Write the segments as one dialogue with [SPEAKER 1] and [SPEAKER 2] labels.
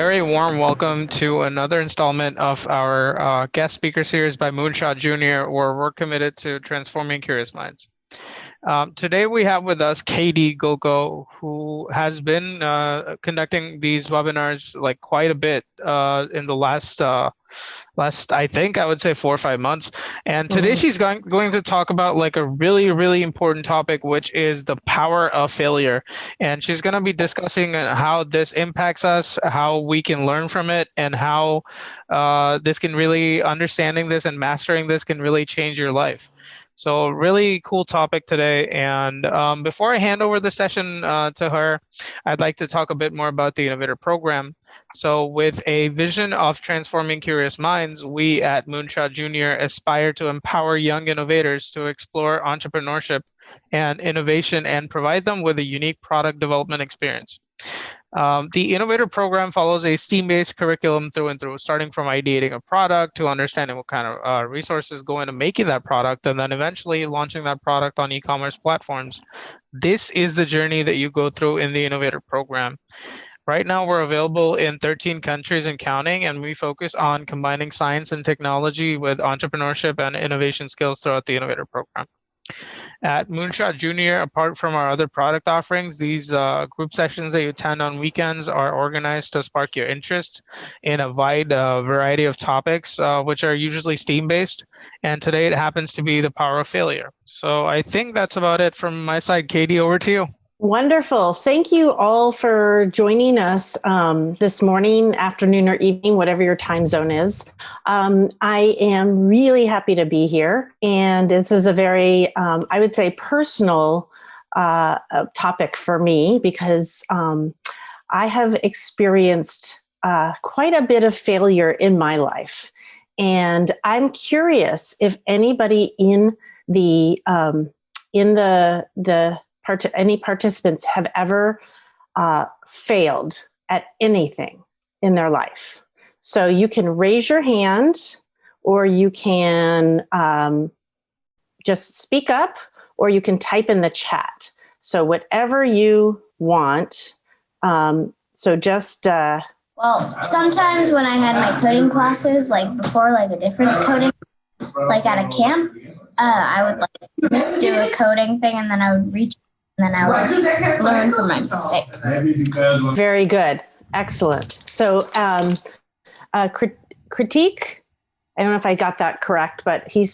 [SPEAKER 1] very warm welcome to another installment of our guest speaker series by Moonshot Jr., where we're committed to transforming curious minds. Today we have with us K D Gulko, who has been conducting these webinars like quite a bit in the last, I think I would say 4 or 5 months. And today she's going to talk about like a really, really important topic, which is the power of failure. And she's going to be discussing how this impacts us, how we can learn from it, and how this can really, understanding this and mastering this can really change your life. So really cool topic today. And before I hand over the session to her, I'd like to talk a bit more about the Innovator Program. So with a vision of transforming curious minds, we at Moonshot Junior aspire to empower young innovators to explore entrepreneurship and innovation and provide them with a unique product development experience. The Innovator Program follows a STEAM-based curriculum through and through, starting from ideating a product to understanding what kind of resources go into making that product, and then eventually launching that product on e-commerce platforms. This is the journey that you go through in the Innovator Program. Right now, we're available in 13 countries and counting, and we focus on combining science and technology with entrepreneurship and innovation skills throughout the Innovator Program. At Moonshot Junior, apart from our other product offerings, these group sessions that you attend on weekends are organized to spark your interest in a wide variety of topics, which are usually STEAM-based. And today it happens to be the power of failure. So I think that's about it from my side. Katie, over to you.
[SPEAKER 2] Wonderful. Thank you all for joining us this morning, afternoon, or evening, whatever your time zone is. I am really happy to be here. And this is a very, I would say, personal topic for me because I have experienced quite a bit of failure in my life. And I'm curious if anybody in any participants have ever failed at anything in their life. So you can raise your hand, or you can just speak up, or you can type in the chat. So whatever you want. So just...
[SPEAKER 3] Well, sometimes when I had my coding classes, like before, like a different coding, like at a camp, I would like just do a coding thing, and then I would reach. And then I would learn from my mistake.
[SPEAKER 2] Very good. Excellent. So critique, I don't know if I got that correct, but he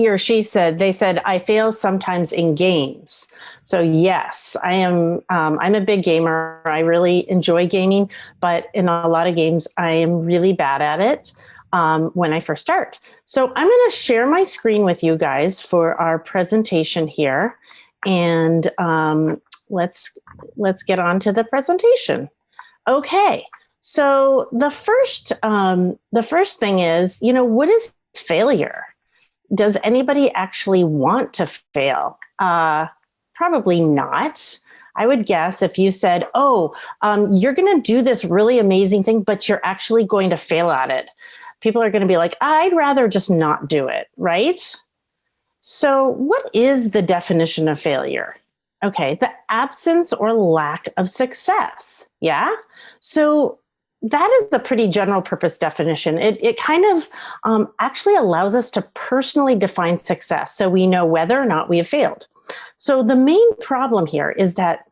[SPEAKER 2] or she said, they said, I fail sometimes in games. So yes, I'm a big gamer. I really enjoy gaming, but in a lot of games, I am really bad at it when I first start. So I'm going to share my screen with you guys for our presentation here. And let's get on to the presentation. Okay, so the first thing is, what is failure? Does anybody actually want to fail? Probably not. I would guess if you said, you're going to do this really amazing thing, but you're actually going to fail at it. People are going to be like, I'd rather just not do it, right? So what is the definition of failure? Okay, the absence or lack of success. Yeah. So that is a pretty general purpose definition. It kind of actually allows us to personally define success so we know whether or not we have failed. So the main problem here is that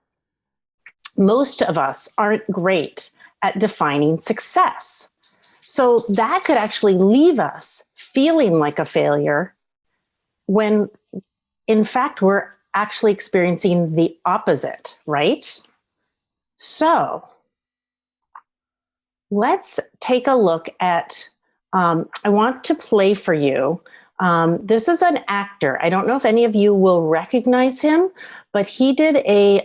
[SPEAKER 2] most of us aren't great at defining success. So that could actually leave us feeling like a failure when in fact we're actually experiencing the opposite, right? So let's take a look at, I want to play for you. This is an actor. I don't know if any of you will recognize him, but he did a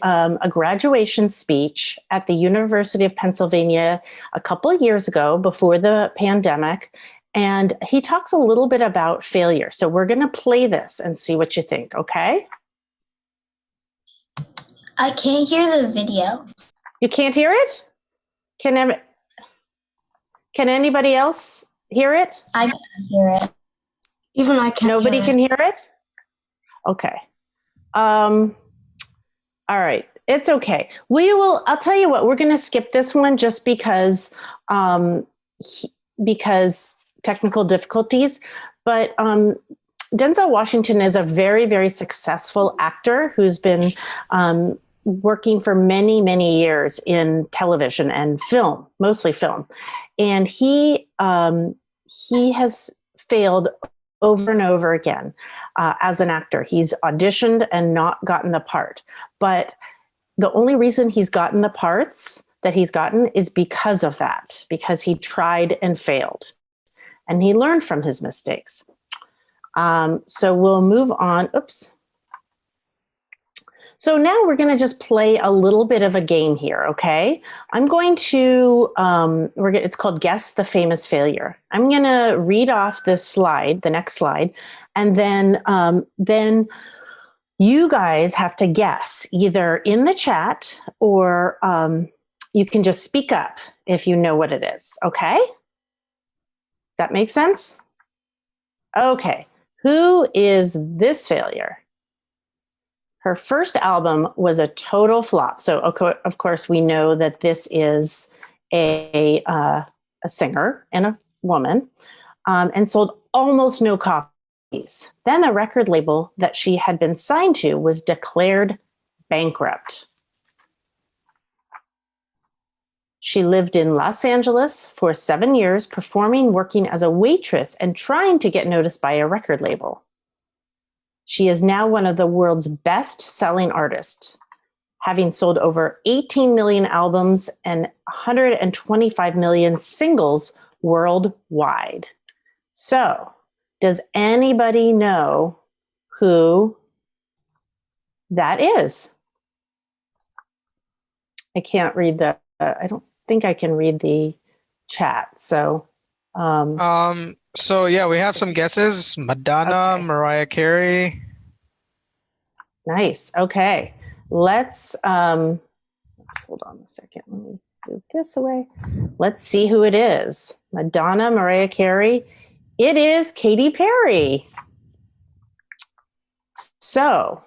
[SPEAKER 2] graduation speech at the University of Pennsylvania a couple of years ago before the pandemic. And he talks a little bit about failure. So we're going to play this and see what you think, okay?
[SPEAKER 3] I can't hear the video.
[SPEAKER 2] You can't hear it? Can anybody else hear it?
[SPEAKER 3] I can't hear it. Even I can't.
[SPEAKER 2] Nobody can hear it? Okay. All right. It's okay. I'll tell you what, we're going to skip this one just because, because technical difficulties. But Denzel Washington is a very, very successful actor who's been working for many, many years in television and film, mostly film. And he has failed over and over again as an actor. He's auditioned and not gotten the part. But the only reason he's gotten the parts that he's gotten is because of that, because he tried and failed. And he learned from his mistakes. So we'll move on. Oops. So now we're going to just play a little bit of a game here, okay? I'm going to, it's called Guess the Famous Failure. I'm going to read off this slide, the next slide, and then you guys have to guess either in the chat or you can just speak up if you know what it is, okay? Does that make sense? Okay, who is this failure? Her first album was a total flop. So of course we know that this is a singer and a woman, and sold almost no copies. Then the record label that she had been signed to was declared bankrupt. She lived in Los Angeles for 7 years, performing, working as a waitress, and trying to get noticed by a record label. She is now one of the world's best-selling artists, having sold over 18 million albums and 125 million singles worldwide. So, does anybody know who that is? I can't read I don't think I can read the chat. So,
[SPEAKER 1] so yeah, we have some guesses. Madonna, okay. Mariah Carey.
[SPEAKER 2] Nice. Okay. Let's hold on a second. Let me move this away. Let's see who it is. Madonna, Mariah Carey. It is Katy Perry. So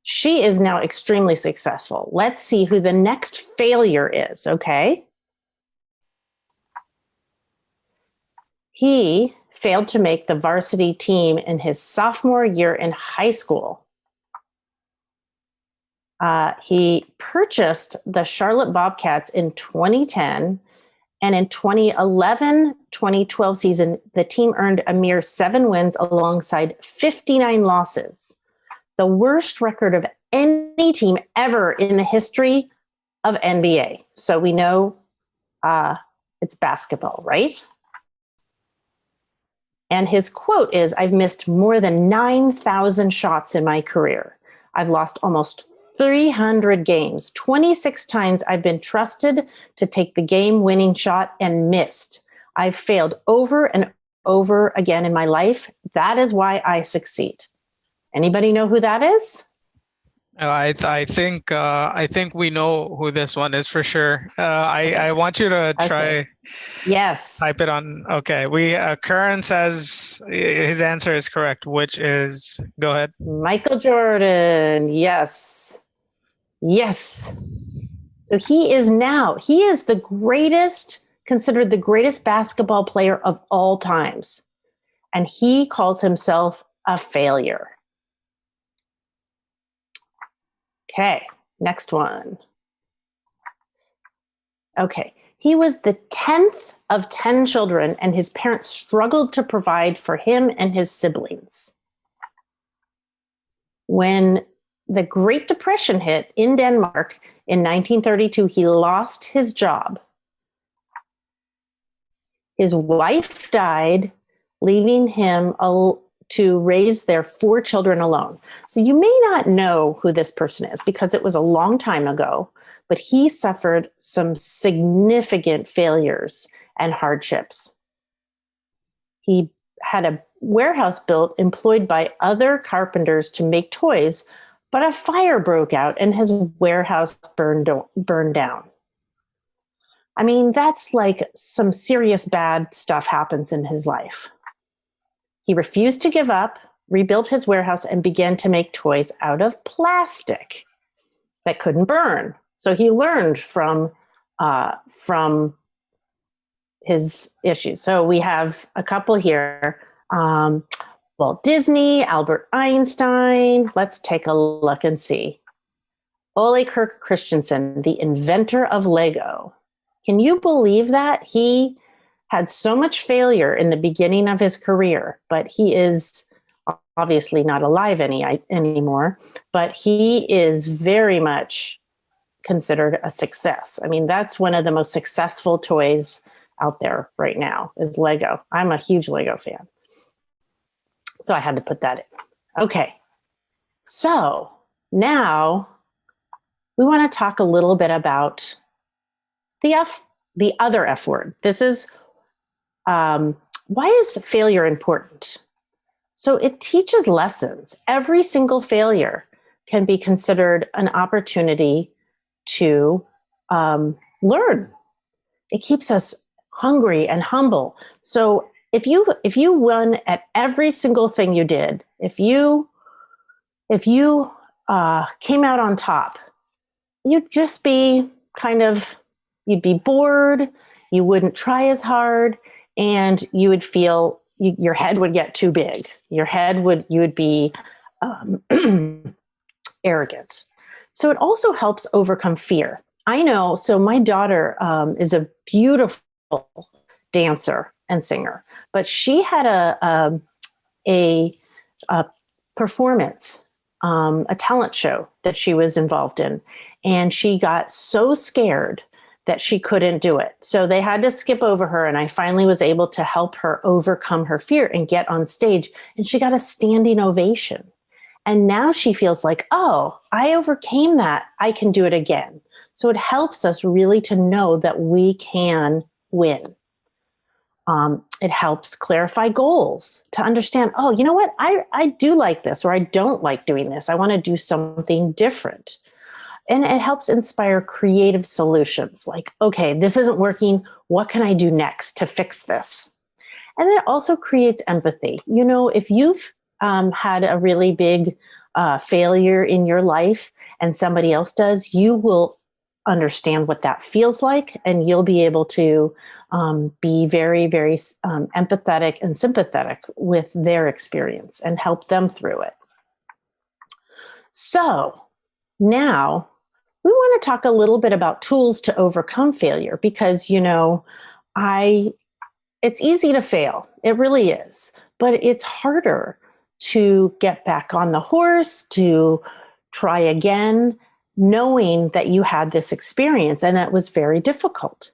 [SPEAKER 2] she is now extremely successful. Let's see who the next failure is, okay? He failed to make the varsity team in his sophomore year in high school. He purchased the Charlotte Bobcats in 2010, and in 2011-2012 season, the team earned a mere 7 wins alongside 59 losses, the worst record of any team ever in the history of NBA. So we know it's basketball, right? And his quote is, "I've missed more than 9,000 shots in my career. I've lost almost 300 games. 26 times I've been trusted to take the game-winning shot and missed. I've failed over and over again in my life. That is why I succeed." Anybody know who that is?
[SPEAKER 1] I think we know who this one is for sure. I want you to try.
[SPEAKER 2] Okay. Yes.
[SPEAKER 1] Type it on. Okay. Curran says his answer is correct, which is, go ahead.
[SPEAKER 2] Michael Jordan. Yes. Yes. So he is the greatest, considered the greatest basketball player of all times. And he calls himself a failure. Okay, next one. Okay, he was the 10th of 10 children, and his parents struggled to provide for him and his siblings. When the Great Depression hit in Denmark in 1932, he lost his job. His wife died, leaving him to raise their 4 children alone. So you may not know who this person is because it was a long time ago, but he suffered some significant failures and hardships. He had a warehouse built employed by other carpenters to make toys, but a fire broke out and his warehouse burned down. I mean, that's like some serious bad stuff happens in his life. He refused to give up, rebuilt his warehouse, and began to make toys out of plastic. that couldn't burn. So he learned from his issues. So we have a couple here. Walt Disney, Albert Einstein. Let's take a look and see. Ole Kirk Christensen, the inventor of Lego. Can you believe that? He had so much failure in the beginning of his career, but he is obviously not alive anymore, but he is very much considered a success. I mean, that's one of the most successful toys out there right now is Lego. I'm a huge Lego fan. So I had to put that in. Okay. So now we want to talk a little bit about the other F word. This is, why is failure important? So it teaches lessons. Every single failure can be considered an opportunity to learn. It keeps us hungry and humble. So if you won at every single thing you did, if you came out on top, you'd just be you'd be bored, you wouldn't try as hard, and you would feel your head would get too big. You would be arrogant. So it also helps overcome fear. I know, so my daughter is a beautiful dancer and singer, but she had a performance, a talent show that she was involved in, and she got so scared that she couldn't do it. So they had to skip over her, and I finally was able to help her overcome her fear and get on stage, and she got a standing ovation. And now she feels like, oh, I overcame that. I can do it again. So it helps us really to know that we can win. It helps clarify goals, to understand, oh, you know what? I do like this, or I don't like doing this. I want to do something different. And it helps inspire creative solutions like, okay, this isn't working. What can I do next to fix this? And it also creates empathy. You know, if you've had a really big failure in your life and somebody else does, you will understand what that feels like, and you'll be able to be very, very empathetic and sympathetic with their experience and help them through it. So now we want to talk a little bit about tools to overcome failure, because, you know, it's easy to fail. It really is, but it's harder to get back on the horse, to try again, knowing that you had this experience and that was very difficult.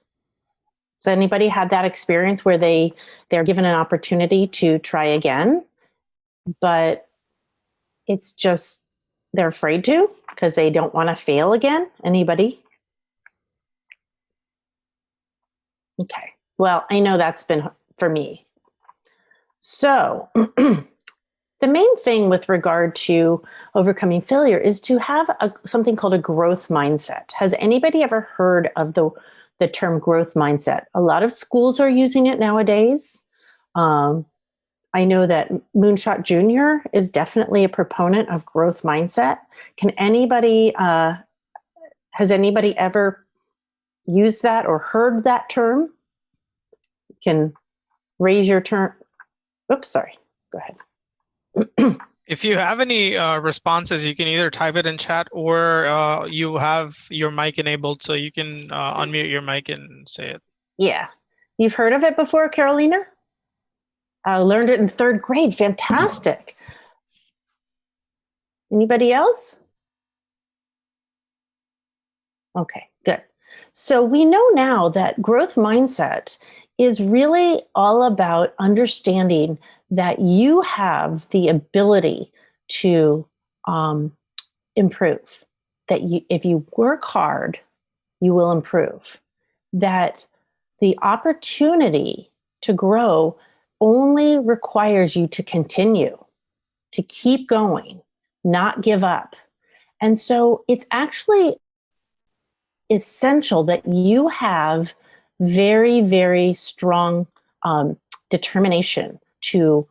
[SPEAKER 2] Has anybody had that experience where they're given an opportunity to try again, but it's just they're afraid to because they don't want to fail again? Anybody? Okay. Well, I know that's been for me. So the main thing with regard to overcoming failure is to have something called a growth mindset. Has anybody ever heard of the term growth mindset? A lot of schools are using it nowadays. I know that Moonshot Junior is definitely a proponent of growth mindset. Has anybody ever used that or heard that term? You can raise your turn. Oops, sorry. Go ahead.
[SPEAKER 1] If you have any responses, you can either type it in chat, or you have your mic enabled, so you can unmute your mic and say it.
[SPEAKER 2] Yeah. You've heard of it before, Carolina? I learned it in 3rd grade. Fantastic. Anybody else? Okay, good. So we know now that growth mindset is really all about understanding that you have the ability to improve, that if you work hard, you will improve, that the opportunity to grow only requires you to continue, to keep going, not give up. And so it's actually essential that you have very, very strong determination to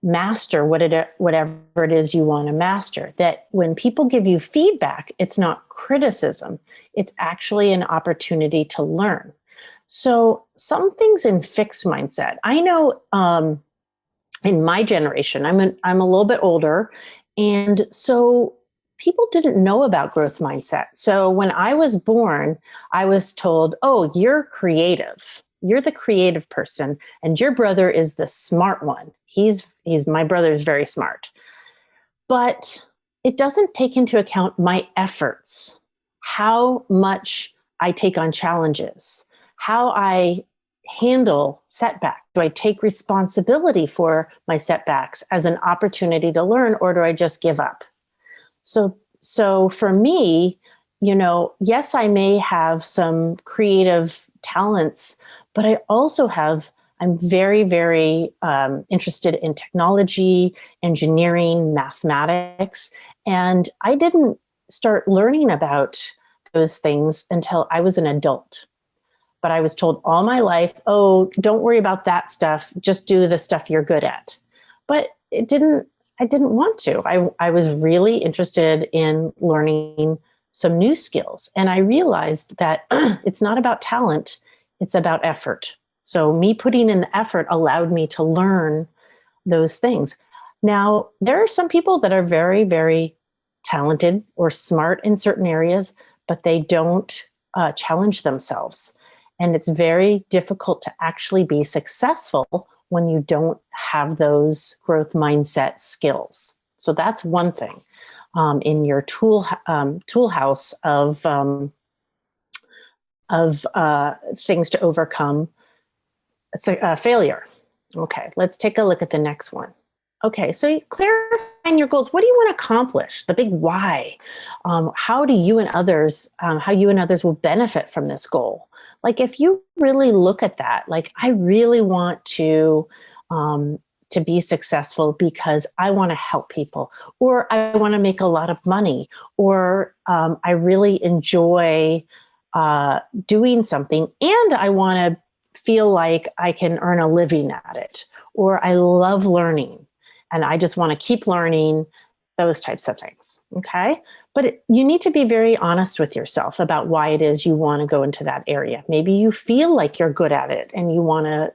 [SPEAKER 2] master whatever it is you want to master. That when people give you feedback, it's not criticism, it's actually an opportunity to learn. So some things in fixed mindset, I know in my generation, I'm a little bit older, and so people didn't know about growth mindset. So when I was born, I was told, oh, you're creative. You're the creative person, and your brother is the smart one. My brother is very smart. But it doesn't take into account my efforts, how much I take on challenges, how I handle setbacks. Do I take responsibility for my setbacks as an opportunity to learn, or do I just give up? So for me, yes, I may have some creative talents, but I'm very, very interested in technology, engineering, mathematics. And I didn't start learning about those things until I was an adult. But I was told all my life, oh, don't worry about that stuff. Just do the stuff you're good at. But I didn't want to. I was really interested in learning some new skills. And I realized that it's not about talent, it's about effort. So me putting in the effort allowed me to learn those things. Now, there are some people that are very, very talented or smart in certain areas, but they don't challenge themselves. And it's very difficult to actually be successful when you don't have those growth mindset skills. So that's one thing in your tool house of things to overcome failure. Okay, let's take a look at the next one. Okay, so clarifying your goals. What do you want to accomplish? The big why. How you and others will benefit from this goal. Like if you really look at that, like I really want to be successful because I want to help people, or I want to make a lot of money, or I really enjoy doing something and I want to feel like I can earn a living at it, or I love learning and I just want to keep learning, those types of things. Okay. But you need to be very honest with yourself about why it is you want to go into that area. Maybe you feel like you're good at it and you want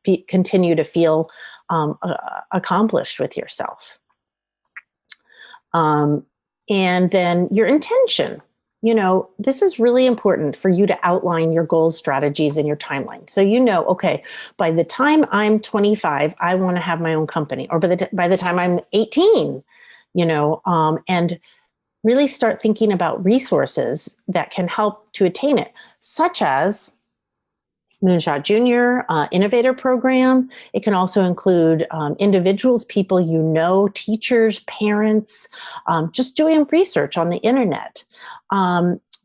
[SPEAKER 2] to continue to feel accomplished with yourself. And then your intention. This is really important for you to outline your goals, strategies, and your timeline. So okay, by the time I'm 25, I want to have my own company, or by the time I'm 18, and really start thinking about resources that can help to attain it, such as Moonshot Junior Innovator Program. It can also include individuals, people teachers, parents, just doing research on the internet.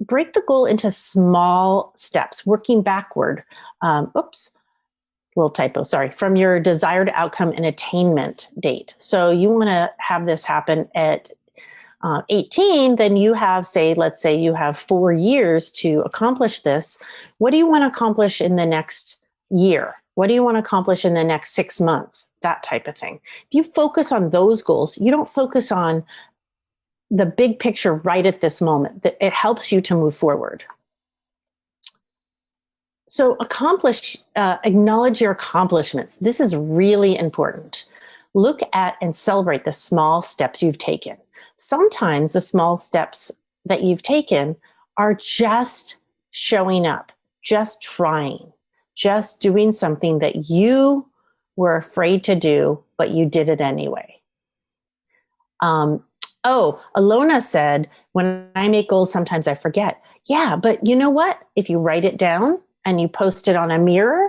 [SPEAKER 2] Break the goal into small steps, working backward. Little typo, sorry, from your desired outcome and attainment date. So you want to have this happen at 18, then you have, let's say you have 4 years to accomplish this. What do you want to accomplish in the next year? What do you want to accomplish in the next 6 months? That type of thing. If you focus on those goals, you don't focus on the big picture right at this moment. It helps you to move forward. So acknowledge your accomplishments. This is really important. Look at and celebrate the small steps you've taken. Sometimes the small steps that you've taken are just showing up, just trying, just doing something that you were afraid to do, but you did it anyway. Alona said, when I make goals, sometimes I forget. Yeah, but you know what? If you write it down and you post it on a mirror,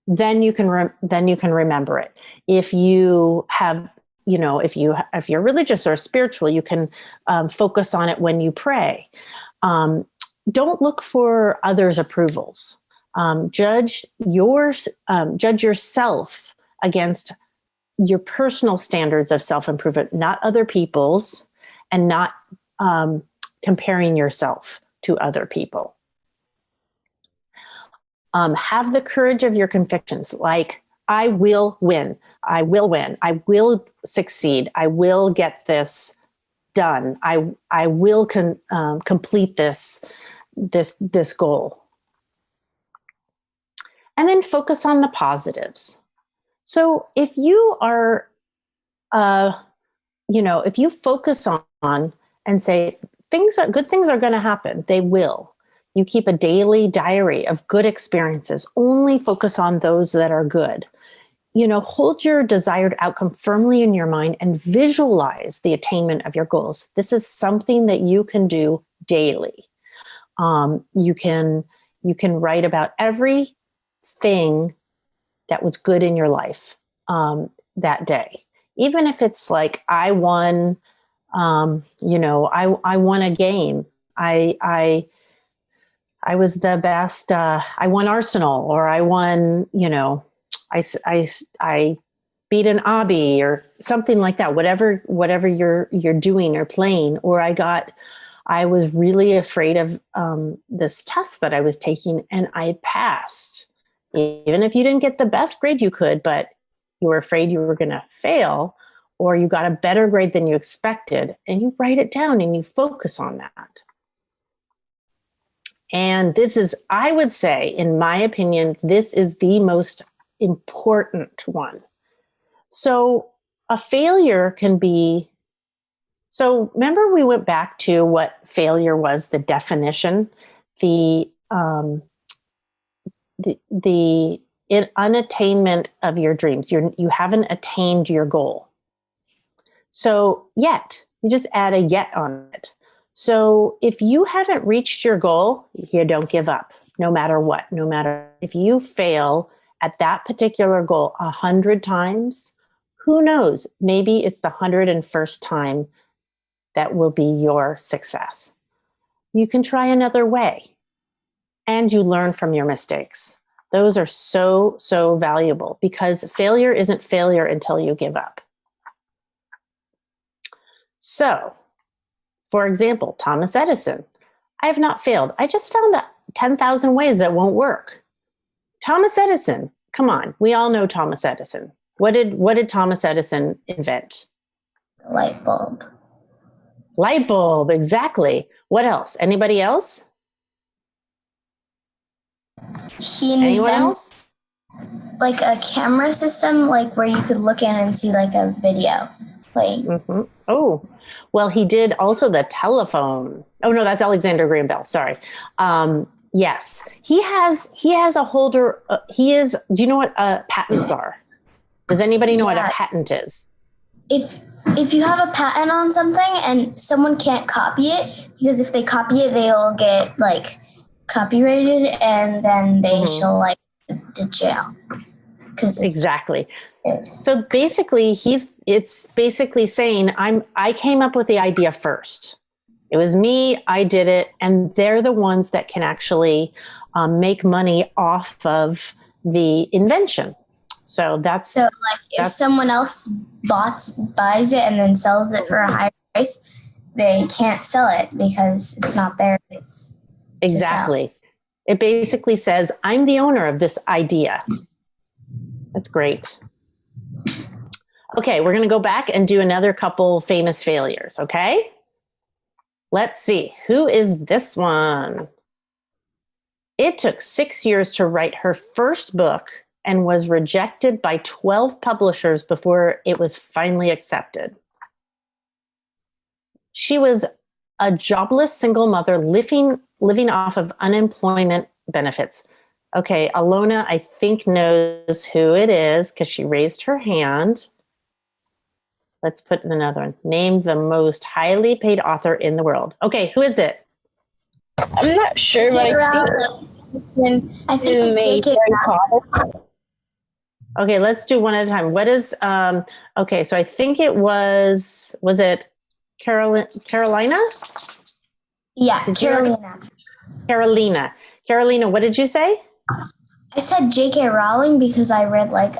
[SPEAKER 2] then you can remember it. If you have, if you're religious or spiritual, you can focus on it when you pray. Don't look for others' approvals. Judge yourself against your personal standards of self-improvement, not other people's, and not comparing yourself to other people. Have the courage of your convictions. Like I will win. I will win. I will succeed. I will get this done. I will complete this goal. And then focus on the positives. So if you are, if you focus on and say good things are going to happen, they will. You keep a daily diary of good experiences. Only focus on those that are good. Hold your desired outcome firmly in your mind and visualize the attainment of your goals. This is something that you can do daily. You can write about everything that was good in your life that day. Even if it's like, I won, I won a game. I was the best. I won Arsenal, or I won, I beat an obby or something like that. Whatever you're doing or playing. Or I was really afraid of this test that I was taking, and I passed. Even if you didn't get the best grade you could, but you were afraid you were going to fail, or you got a better grade than you expected, and you write it down and you focus on that. And this is, I would say, in my opinion, this is the most important one. So a failure can be, so remember we went back to what failure was, the definition, the unattainment of your dreams. You haven't attained your goal. So yet, you just add a yet on it. So if you haven't reached your goal, you don't give up, no matter what. No matter if you fail at that particular goal 100 times, who knows? Maybe it's the 101st time that will be your success. You can try another way, and you learn from your mistakes. Those are so, so valuable, because failure isn't failure until you give up. So, for example, Thomas Edison. I have not failed. I just found 10,000 ways that won't work. Thomas Edison, come on. We all know Thomas Edison. What did Thomas Edison invent?
[SPEAKER 3] Light bulb.
[SPEAKER 2] Light bulb, exactly. What else? Anybody else? Anyone else?
[SPEAKER 3] Like a camera system, like where you could look in and see like a video playing.
[SPEAKER 2] Mm-hmm. Oh, well, he did also the telephone. Oh no, that's Alexander Graham Bell. Sorry. Yes, he has a holder. Do you know what patents are? Does anybody know what a patent is?
[SPEAKER 3] If you have a patent on something and someone can't copy it, because if they copy it, they'll get like copyrighted, and then they shall like to jail.
[SPEAKER 2] Exactly. So basically, it's basically saying I came up with the idea first. It was me. I did it, and they're the ones that can actually make money off of the invention. So if someone else buys it and then sells it for a higher price, they can't sell it because it's not theirs. Exactly. It basically says, I'm the owner of this idea. That's great. Okay, we're going to go back and do another couple famous failures, okay? Let's see. Who is this one? It took 6 years to write her first book and was rejected by 12 publishers before it was finally accepted. She was a jobless single mother living off of unemployment benefits. Okay, Alona, I think, knows who it is because she raised her hand. Let's put another one. Name the most highly paid author in the world. Okay, who is it?
[SPEAKER 4] I'm not sure, but
[SPEAKER 3] I think it's J.K. Rowling.
[SPEAKER 2] Okay, let's do one at a time. What is, okay, so I think it was it Carolina?
[SPEAKER 3] Yeah, Carolina.
[SPEAKER 2] Carolina, what did you say?
[SPEAKER 3] I said J.K. Rowling because I read like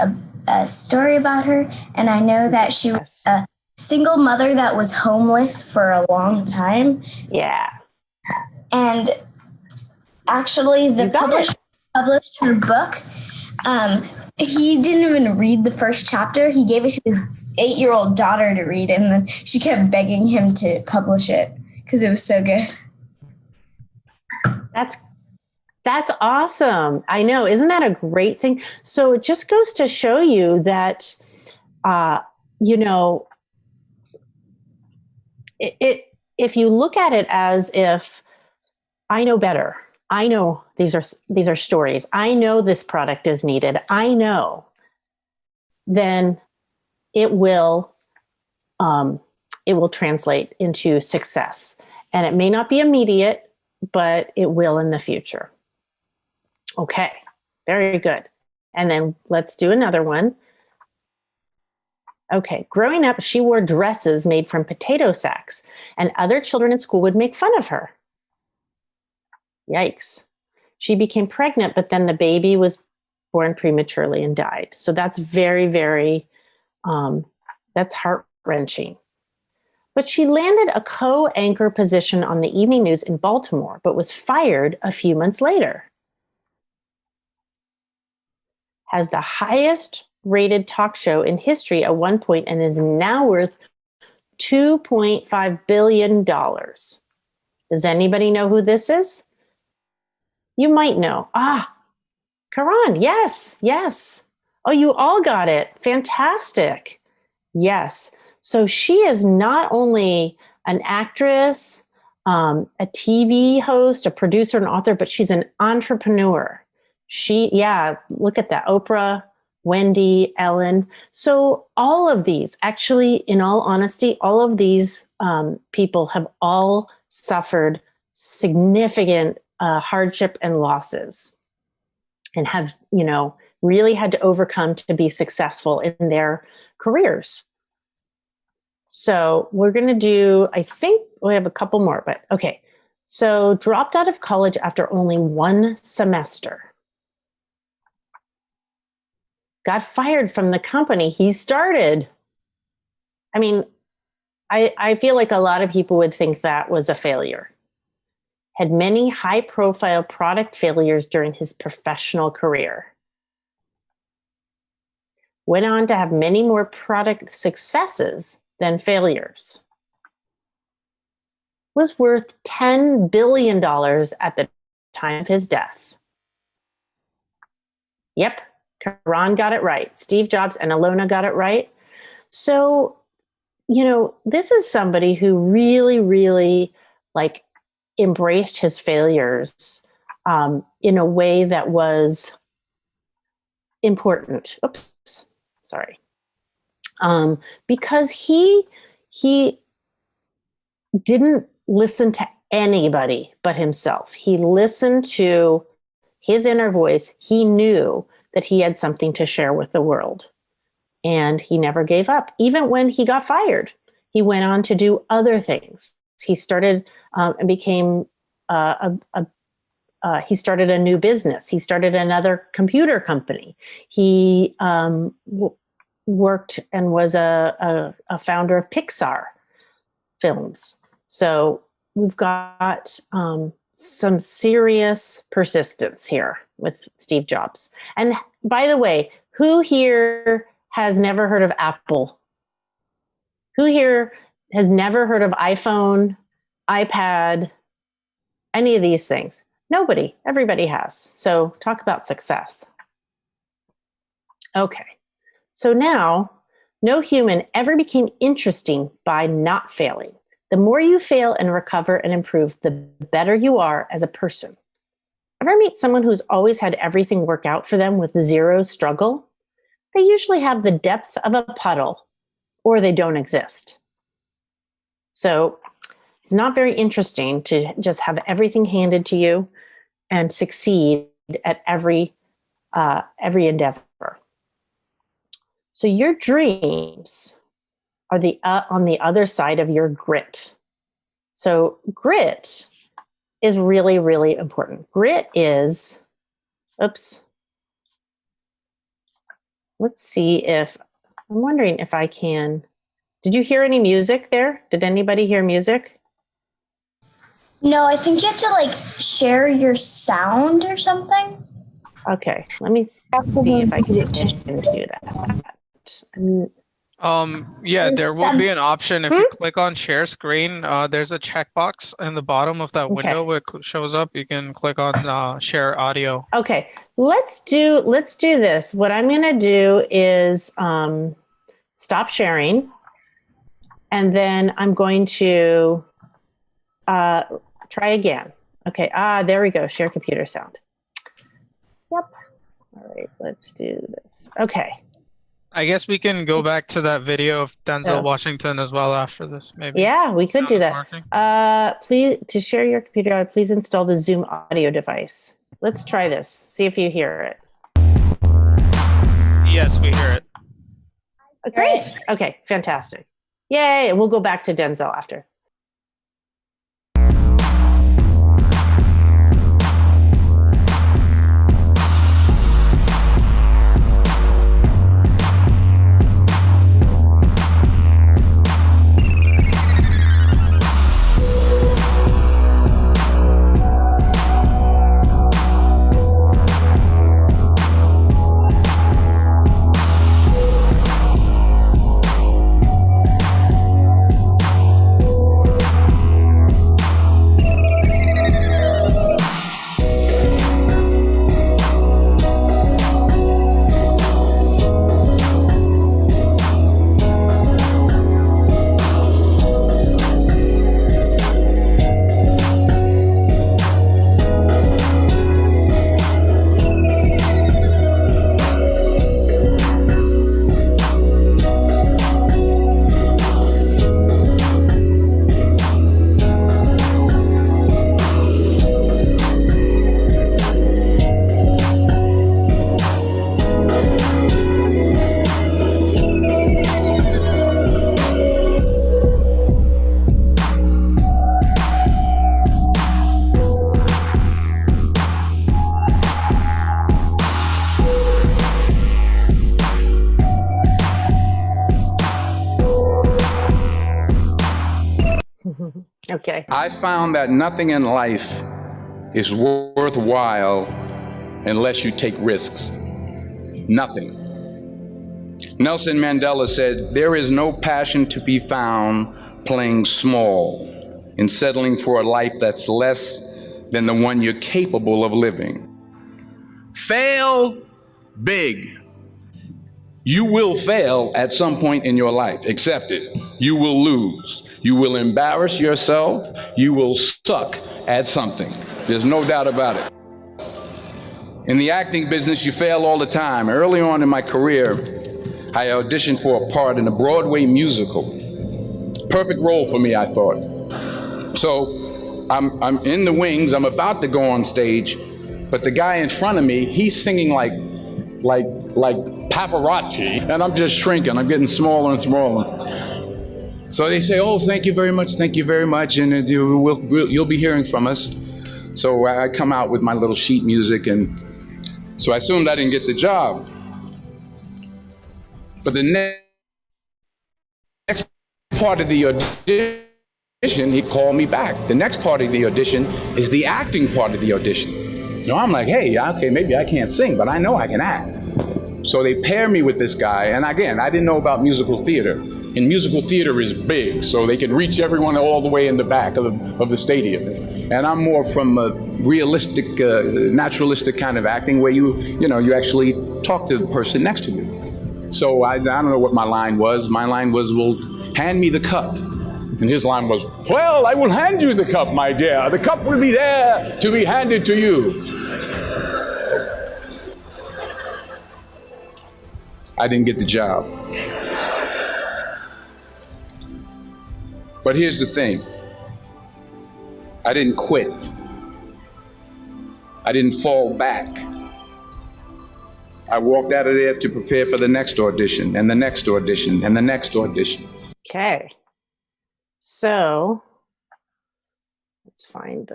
[SPEAKER 3] a story about her, and I know that she was a single mother that was homeless for a long time.
[SPEAKER 2] Yeah.
[SPEAKER 3] And actually, the publisher published her book He didn't even read the first chapter. He gave it to his 8-year-old daughter to read, and then she kept begging him to publish it because it was so good.
[SPEAKER 2] That's awesome. I know. Isn't that a great thing? So it just goes to show you that, if you look at it as if I know better, I know these are stories, I know this product is needed, I know, then it will translate into success. And it may not be immediate, but it will in the future. Okay, very good. And then let's do another one. Okay, growing up, she wore dresses made from potato sacks, and other children in school would make fun of her. Yikes. She became pregnant, but then the baby was born prematurely and died. So that's very, very, that's heart-wrenching. But she landed a co-anchor position on the evening news in Baltimore, but was fired a few months later. Has the highest rated talk show in history at one point and is now worth $2.5 billion. Does anybody know who this is? You might know. Karan, yes. Oh, you all got it. Fantastic. Yes. So she is not only an actress, a TV host, a producer, an author, but she's an entrepreneur. Look at that. Oprah, Wendy, Ellen. So all of these, actually, in all honesty, all of these people have all suffered significant hardship and losses and have, really had to overcome to be successful in their careers. So we're going to do, I think we have a couple more, but okay. So dropped out of college after only one semester. Got fired from the company he started. I mean, I feel like a lot of people would think that was a failure. Had many high-profile product failures during his professional career. Went on to have many more product successes than failures. Was worth $10 billion at the time of his death. Yep. Karan got it right. Steve Jobs and Alona got it right. So, this is somebody who really, really embraced his failures in a way that was important. Oops, sorry. Because he didn't listen to anybody but himself. He listened to his inner voice. He knew that he had something to share with the world. And he never gave up. Even when he got fired, he went on to do other things. He started and became he started a new business. He started another computer company. He worked and was a founder of Pixar films. So we've got some serious persistence here with Steve Jobs. And by the way, who here has never heard of Apple? Who here has never heard of iPhone, iPad, any of these things? Nobody. Everybody has. So talk about success. Okay. So now, no human ever became interesting by not failing. The more you fail and recover and improve, the better you are as a person. Ever meet someone who's always had everything work out for them with zero struggle? They usually have the depth of a puddle, or they don't exist. So it's not very interesting to just have everything handed to you and succeed at every endeavor. So your dreams are on the other side of your grit. So grit is really, really important. Grit is, let's see if, I'm wondering if I can, did you hear any music there? Did anybody hear music?
[SPEAKER 3] No, I think you have to share your sound or something.
[SPEAKER 2] Okay, let me see if I can get into that.
[SPEAKER 1] Yeah,
[SPEAKER 3] There's
[SPEAKER 1] there will
[SPEAKER 3] some-
[SPEAKER 1] be an option if you click on share screen. There's a checkbox in the bottom of that window where it shows up. You can click on share audio.
[SPEAKER 2] Okay, let's do this. What I'm going to do is stop sharing, and then I'm going to try again. Okay, there we go. Share computer sound. Yep. All right, let's do this. Okay.
[SPEAKER 1] I guess we can go back to that video of Denzel Washington as well after this, maybe.
[SPEAKER 2] Yeah, we could do that.
[SPEAKER 1] Working.
[SPEAKER 2] Please, to share your computer, please install the Zoom audio device. Let's try this. See if you hear it.
[SPEAKER 1] Yes, we hear it.
[SPEAKER 2] Great. Okay, fantastic. Yay, and we'll go back to Denzel after. Okay.
[SPEAKER 5] I found that nothing in life is worthwhile unless you take risks. Nothing. Nelson Mandela said, "There is no passion to be found playing small and settling for a life that's less than the one you're capable of living." Fail big. You will fail at some point in your life. Accept it. You will lose. You will embarrass yourself. You will suck at something. There's no doubt about it. In the acting business, you fail all the time. Early on in my career, I auditioned for a part in a Broadway musical. Perfect role for me, I thought. So I'm in the wings. I'm about to go on stage, but the guy in front of me, he's singing like Pavarotti, and I'm just shrinking. I'm getting smaller and smaller. So they say, "Oh, thank you very much, and you'll be hearing from us." So I come out with my little sheet music, and so I assumed I didn't get the job. But the next part of the audition, he called me back. The next part of the audition is the acting part of the audition. No, I'm like, hey, okay, maybe I can't sing, but I know I can act. So they pair me with this guy, and again, I didn't know about musical theater. And musical theater is big, so they can reach everyone all the way in the back of the stadium. And I'm more from a realistic, naturalistic kind of acting where you actually talk to the person next to you. So I don't know what my line was. My line was, "Well, hand me the cup." And his line was, "Well, I will hand you the cup, my dear. The cup will be there to be handed to you." I didn't get the job. But here's the thing. I didn't quit. I didn't fall back. I walked out of there to prepare for the next audition, and the next audition, and the next audition.
[SPEAKER 2] Okay. So let's find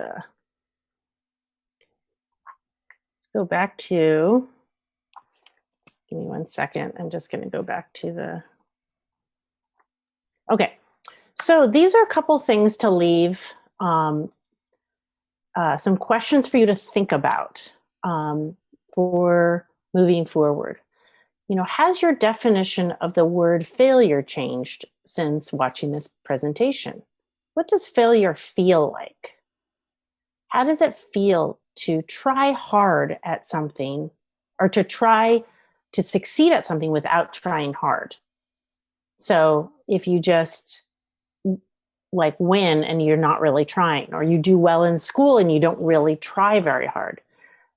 [SPEAKER 2] go back to, give me 1 second. I'm just going to go back to the, okay. So these are a couple things to leave, some questions for you to think about. for moving forward. Has your definition of the word failure changed since watching this presentation? What does failure feel like? How does it feel to try hard at something, or to try to succeed at something without trying hard? So if you just win and you're not really trying, or you do well in school and you don't really try very hard.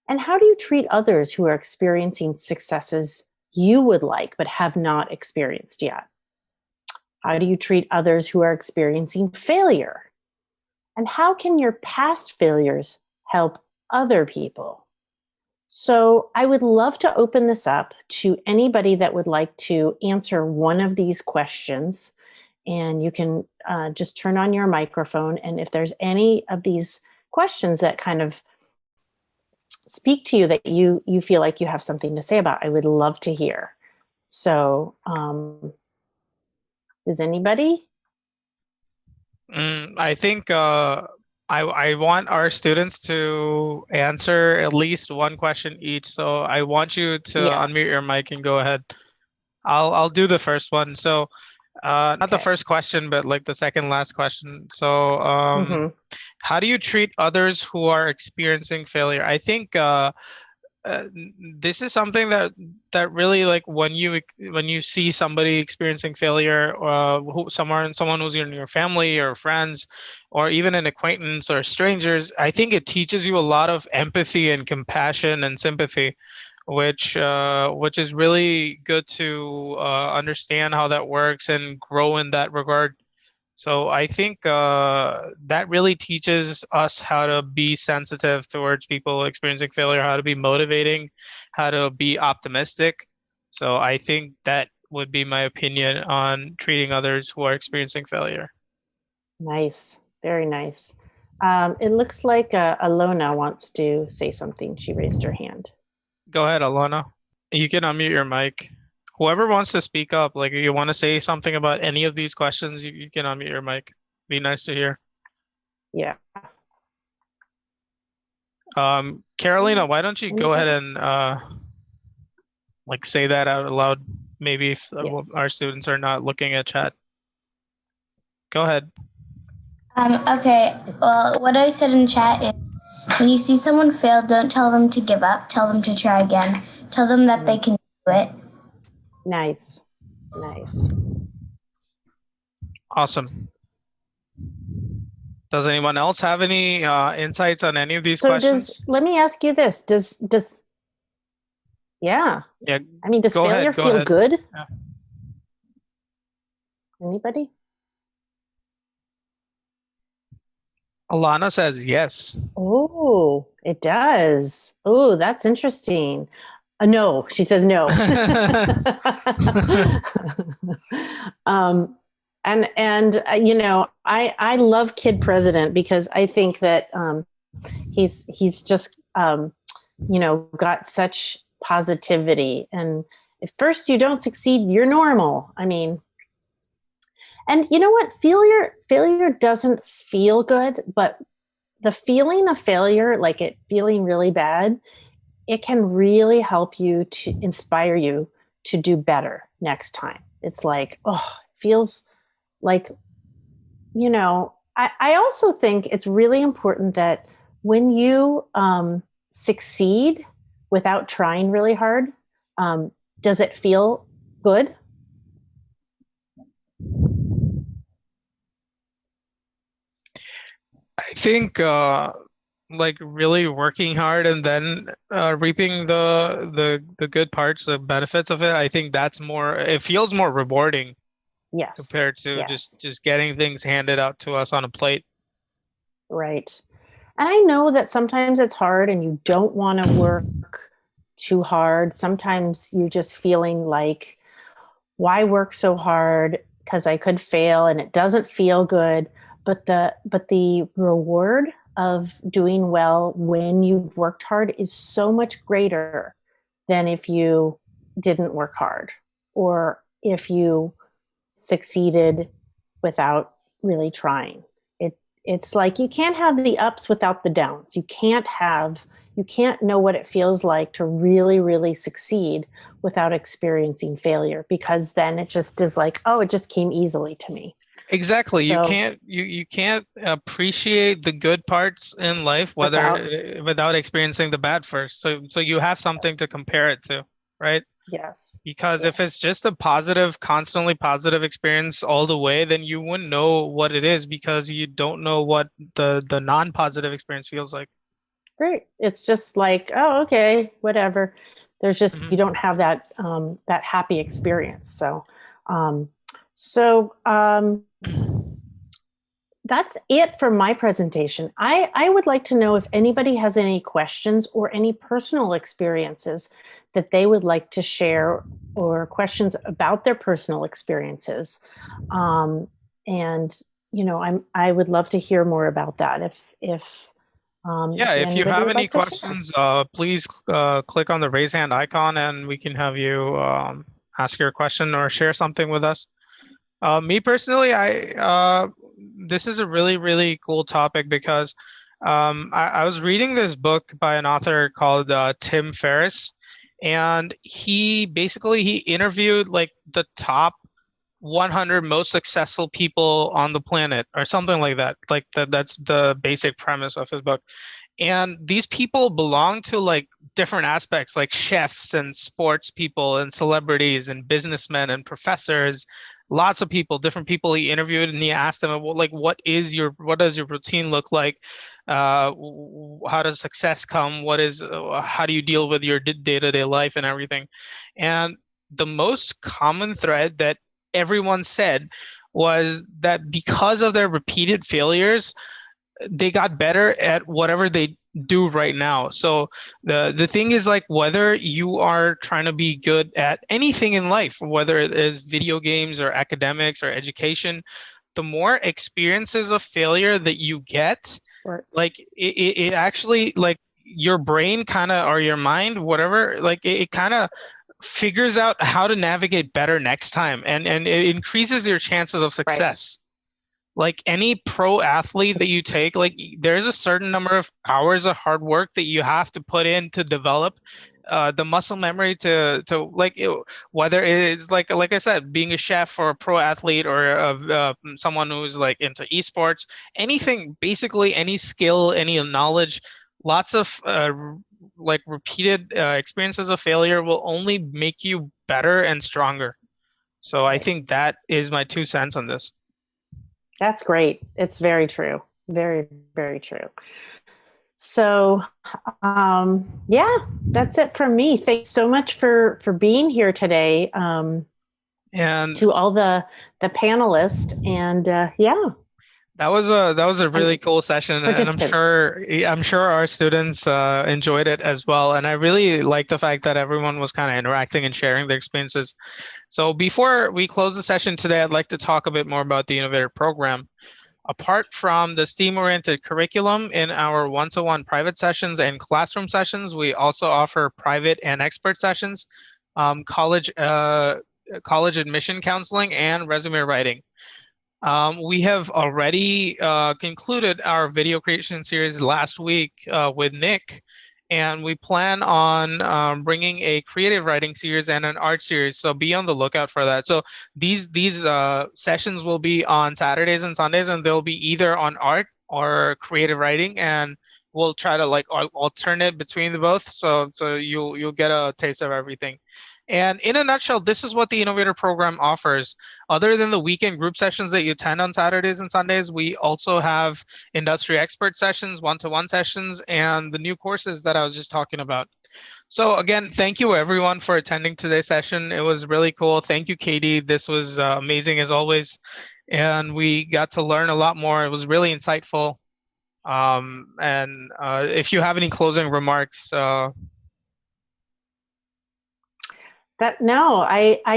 [SPEAKER 2] And how do you treat others who are experiencing successes you would like but have not experienced yet? How do you treat others who are experiencing failure? And how can your past failures help other people? So I would love to open this up to anybody that would like to answer one of these questions. And you can just turn on your microphone. And if there's any of these questions that kind of speak to you, that you feel like you have something to say about, I would love to hear. So is anybody?
[SPEAKER 1] I think I want our students to answer at least one question each. So I want you to unmute your mic and go ahead. I'll do the first one. So not the first question, but like the second last question. So how do you treat others who are experiencing failure? I think this is something that really, like, when you see somebody experiencing failure, or someone who's in your family or friends, or even an acquaintance or strangers, I think it teaches you a lot of empathy and compassion and sympathy, which is really good to understand how that works and grow in that regard. So I think that really teaches us how to be sensitive towards people experiencing failure, how to be motivating, how to be optimistic. So I think that would be my opinion on treating others who are experiencing failure.
[SPEAKER 2] Nice. Very nice. It looks like Alona wants to say something. She raised her hand.
[SPEAKER 1] Go ahead, Alona. You can unmute your mic. Whoever wants to speak up, like, if you want to say something about any of these questions, you can unmute your mic. Be nice to hear.
[SPEAKER 2] Yeah.
[SPEAKER 1] Carolina, why don't you go ahead and say that out loud? Maybe if our students are not looking at chat. Go ahead.
[SPEAKER 3] Okay. Well, what I said in chat is, when you see someone fail, don't tell them to give up. Tell them to try again. Tell them that they can do it.
[SPEAKER 2] Nice. Nice.
[SPEAKER 1] Awesome. Does anyone else have any insights on any of these questions?
[SPEAKER 2] Let me ask you this. Does
[SPEAKER 1] Yeah.
[SPEAKER 2] I mean, does failure feel good?
[SPEAKER 1] Yeah.
[SPEAKER 2] Anybody?
[SPEAKER 1] Alana says yes.
[SPEAKER 2] Oh, it does. Oh, that's interesting. No, she says no. I love Kid President, because I think that he's just got such positivity. And if first you don't succeed, you're normal. I mean, and you know what? Failure doesn't feel good, but the feeling of failure, like it feeling really bad, it can really help you, to inspire you to do better next time. It's like, it feels like, I also think it's really important that when you succeed without trying really hard, does it feel good?
[SPEAKER 1] I think really working hard and then reaping the good parts, the benefits of it, I think it feels more rewarding.
[SPEAKER 2] Yes.
[SPEAKER 1] Compared to just getting things handed out to us on a plate.
[SPEAKER 2] Right. And I know that sometimes it's hard and you don't want to work too hard. Sometimes you're just feeling like, why work so hard? Because I could fail and it doesn't feel good. But the reward of doing well when you've worked hard is so much greater than if you didn't work hard, or if you succeeded without really trying. It's like you can't have the ups without the downs. You can't have you can't know what it feels like to really, really succeed without experiencing failure, because then it just is like, oh, it just came easily to me.
[SPEAKER 1] Exactly.
[SPEAKER 2] So,
[SPEAKER 1] You can't appreciate the good parts in life without experiencing the bad first. So you have something to compare it to, right?
[SPEAKER 2] yes.
[SPEAKER 1] Because if it's
[SPEAKER 2] Yes.
[SPEAKER 1] just a positive, constantly positive experience all the way, then you wouldn't know what it is, because you don't know what the non-positive experience feels like.
[SPEAKER 2] Great. It's just like, oh, okay, whatever. There's just, you
[SPEAKER 1] Mhm.
[SPEAKER 2] don't have that happy experience. Um, so that's it for my presentation. I would like to know if anybody has any questions or any personal experiences that they would like to share, or questions about their personal experiences. And I would love to hear more about that
[SPEAKER 1] Yeah,
[SPEAKER 2] if
[SPEAKER 1] if you
[SPEAKER 2] anybody
[SPEAKER 1] have
[SPEAKER 2] would
[SPEAKER 1] any
[SPEAKER 2] like to share.
[SPEAKER 1] questions, please click on the raise hand icon and we can have you ask your question or share something with us. Me personally, this is a really, really cool topic because I was reading this book by an author called Tim Ferriss, and he interviewed like the top 100 most successful people on the planet or something like that. Like that's the basic premise of his book. And these people belong to like different aspects, like chefs and sports people and celebrities and businessmen and professors, lots of people, different people he interviewed, and he asked them, well, like, what does your routine look like? How does success come? How do you deal with your day-to-day life and everything? And the most common thread that everyone said was that because of their repeated failures, they got better at whatever they do right now. So the thing is, like, whether you are trying to be good at anything in life, whether it is video games or academics or education, the more experiences of failure that you get,
[SPEAKER 2] Sports.
[SPEAKER 1] like it actually, like, your brain kind of, or your mind, whatever, like it kind of figures out how to navigate better next time, and it increases your chances of
[SPEAKER 2] Right.
[SPEAKER 1] success. Like any pro athlete that you take, like there's a certain number of hours of hard work that you have to put in to develop the muscle memory to like whether it is like I said, being a chef or a pro athlete or someone who's like into esports, anything, basically any skill, any knowledge, lots of like repeated experiences of failure will only make you better and stronger. So I
[SPEAKER 2] Right.
[SPEAKER 1] think that is my 2 cents on this.
[SPEAKER 2] That's great. It's very true. Very, very true. So, yeah, that's it from me. Thanks so much for being here today.
[SPEAKER 1] And
[SPEAKER 2] to all the panelists, and yeah,
[SPEAKER 1] that was a really cool session, and
[SPEAKER 2] participants.
[SPEAKER 1] I'm sure our students enjoyed it as well. And I really like the fact that everyone was kind of interacting and sharing their experiences. So before we close the session today, I'd like to talk a bit more about the Innovator program. Apart from the STEAM-oriented curriculum in our one-to-one private sessions and classroom sessions, we also offer private and expert sessions, college admission counseling, and resume writing. We have already concluded our video creation series last week with Nick, and we plan on bringing a creative writing series and an art series. So be on the lookout for that. So these sessions will be on Saturdays and Sundays, and they'll be either on art or creative writing, and we'll try to like alternate between the both. So you'll get a taste of everything. And in a nutshell, this is what the Innovator program offers. Other than the weekend group sessions that you attend on Saturdays and Sundays, we also have industry expert sessions, one-to-one sessions, and the new courses that I was just talking about. So again, thank you everyone for attending today's session. It was really cool. Thank you, Katie. This was amazing as always. And we got to learn a lot more. It was really insightful. And if you have any closing remarks,
[SPEAKER 2] I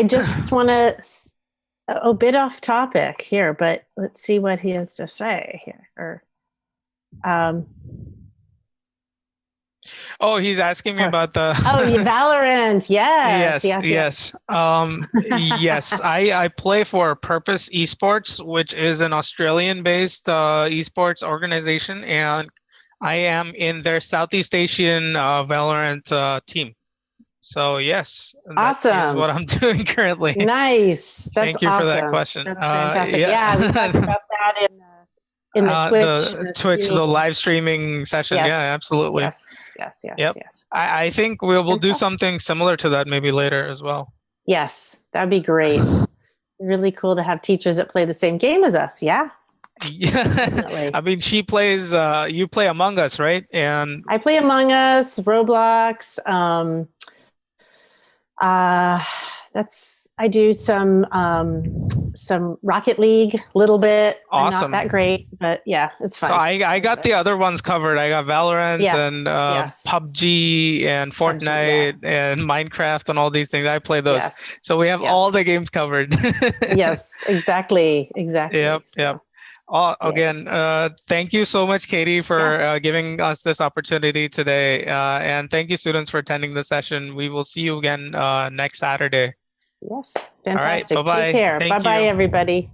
[SPEAKER 2] just want to a bit off topic here, but let's see what he has to say here.
[SPEAKER 1] Oh, he's asking me about the
[SPEAKER 2] Valorant. Yes.
[SPEAKER 1] Yes. Yes, I play for Purpose Esports, which is an Australian-based esports organization, and I am in their Southeast Asian Valorant team. So yes, that is
[SPEAKER 2] Awesome.
[SPEAKER 1] what I'm doing currently.
[SPEAKER 2] Nice. That's
[SPEAKER 1] Thank you for that
[SPEAKER 2] awesome.
[SPEAKER 1] question.
[SPEAKER 2] That's fantastic. Yeah, we talked about that in the Twitch.
[SPEAKER 1] The
[SPEAKER 2] streaming.
[SPEAKER 1] live streaming session.
[SPEAKER 2] Yes.
[SPEAKER 1] Yeah, absolutely.
[SPEAKER 2] Yes.
[SPEAKER 1] Yep. I think we will do something similar to that maybe later as well.
[SPEAKER 2] Yes, that'd be great. Really cool to have teachers that play the same game as us. Yeah.
[SPEAKER 1] Yeah. I mean, she plays, you play Among Us, right? And
[SPEAKER 2] I play Among Us, Roblox. I do some Rocket League, a little bit.
[SPEAKER 1] Awesome.
[SPEAKER 2] I'm not that great, but yeah, it's fun.
[SPEAKER 1] So I got the other ones covered. I got Valorant and PUBG and Fortnite and Minecraft and all these things. I play those.
[SPEAKER 2] Yes.
[SPEAKER 1] So we have all the games covered.
[SPEAKER 2] Yes, exactly.
[SPEAKER 1] Yep. Again, thank you so much, Katie, for giving us this opportunity today. And thank you, students, for attending the session. We will see you again next Saturday.
[SPEAKER 2] Yes, fantastic.
[SPEAKER 1] All right, bye-bye.
[SPEAKER 2] Take care. Bye-bye, everybody.